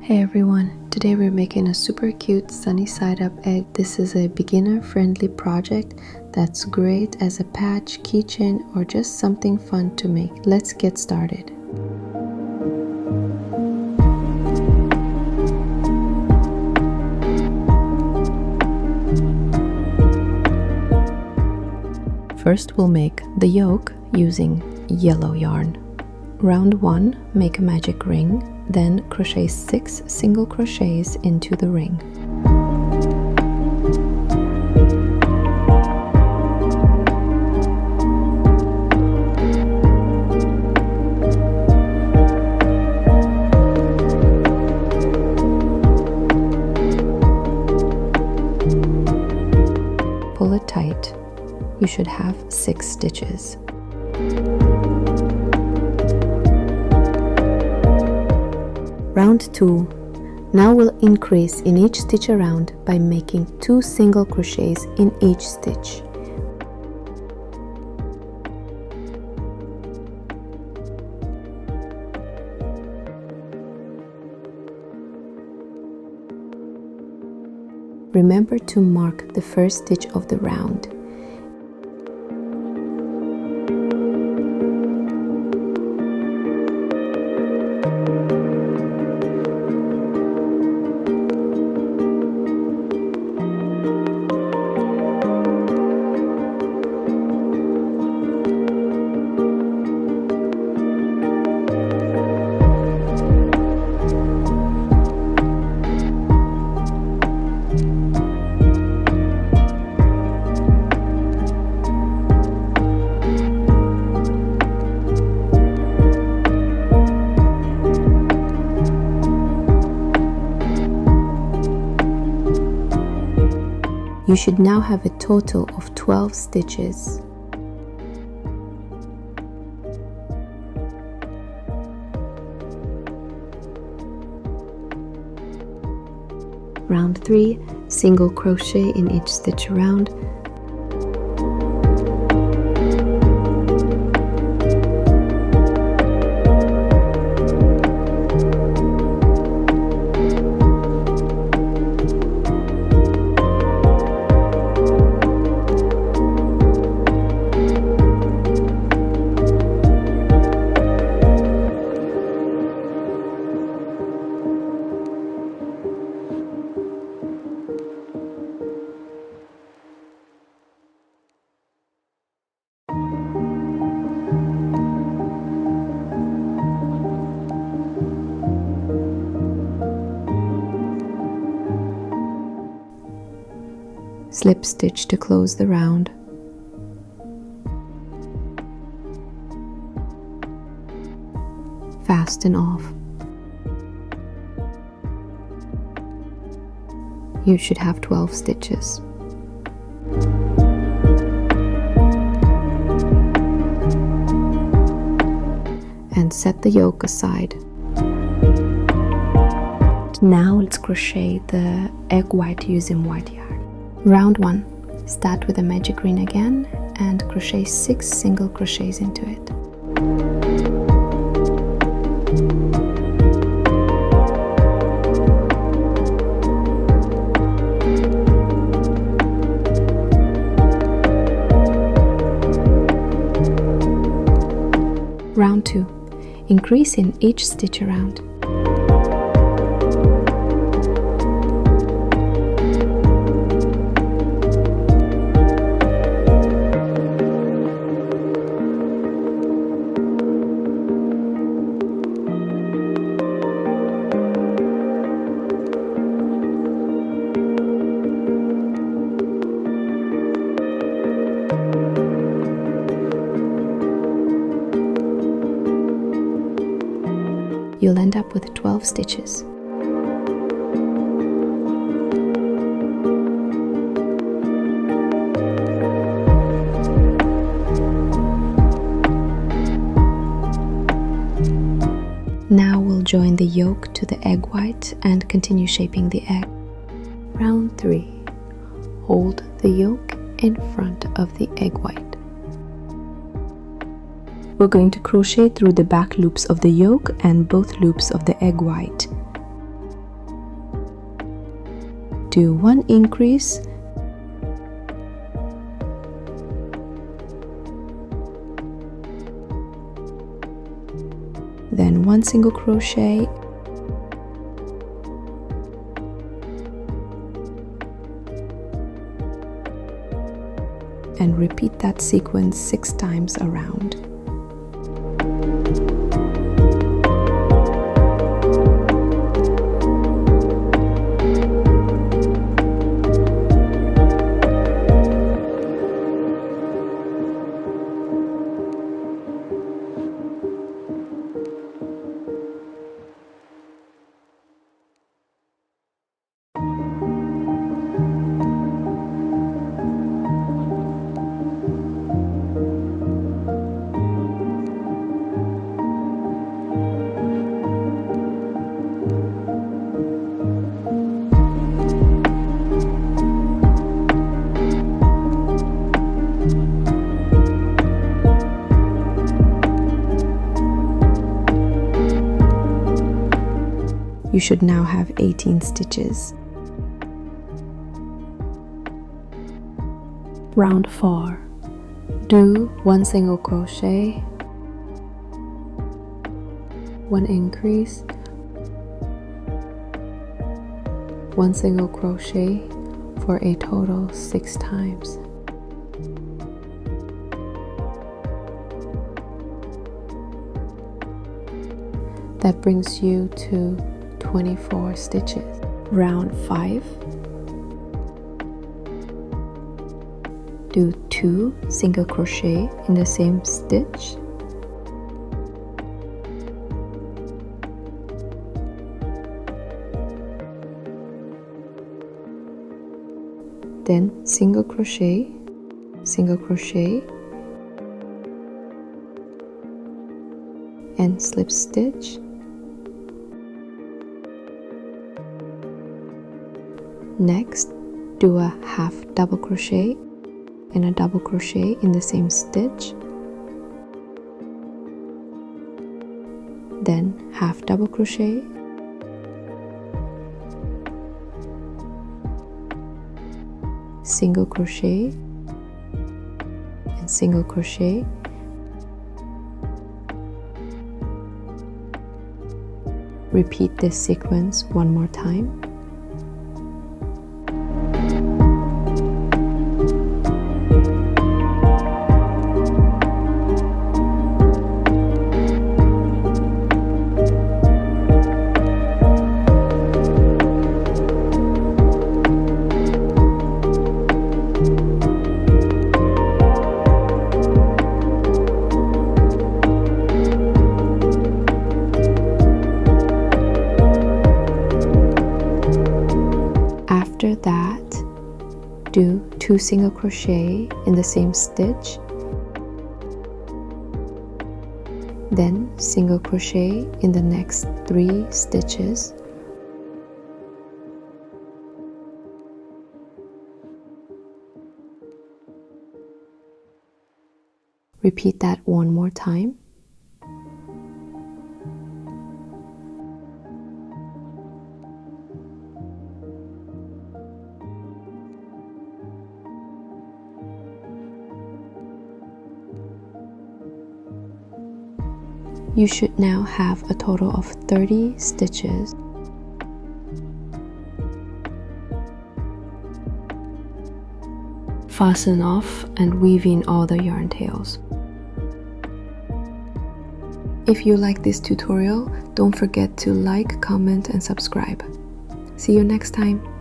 Hey everyone, today we're making a super cute sunny side up egg. This is a beginner friendly project that's great as a patch, keychain, or just something fun to make. Let's get started. First we'll make the yoke using yellow yarn. Round 1, make a magic ring. Then crochet 6 single crochets into the ring. Pull it tight. You should have 6 stitches. Round 2. Now we'll increase in each stitch around by making 2 single crochets in each stitch. Remember to mark the first stitch of the round. You should now have a total of 12 stitches. Round 3, single crochet in each stitch around. Slip stitch to close the round. Fasten off. You should have 12 stitches. And set the yoke aside. Now let's crochet the egg white using white yarn. Round 1. Start with a magic ring again and crochet 6 single crochets into it. Round 2. Increase in each stitch around. You'll end up with 12 stitches. Now we'll join the yolk to the egg white and continue shaping the egg. Round 3. Hold the yolk in front of the egg white. We're going to crochet through the back loops of the yolk and both loops of the egg white. do 1 increase, then 1 single crochet, and repeat that sequence 6 times around. You should now have 18 stitches. Round 4. Do 1 single crochet, 1 increase, 1 single crochet for a total 6 times. That brings you to 24 stitches. Round 5. Do 2 single crochet in the same stitch. Then single crochet, and slip stitch. Next, do a half double crochet and a double crochet in the same stitch. Then half double crochet, single crochet, and single crochet. Repeat this sequence 1 more time. After that, do 2 single crochet in the same stitch, then single crochet in the next 3 stitches. Repeat that 1 more time. You should now have a total of 30 stitches. Fasten off and weave in all the yarn tails. If you like this tutorial, don't forget to like, comment, and subscribe. See you next time!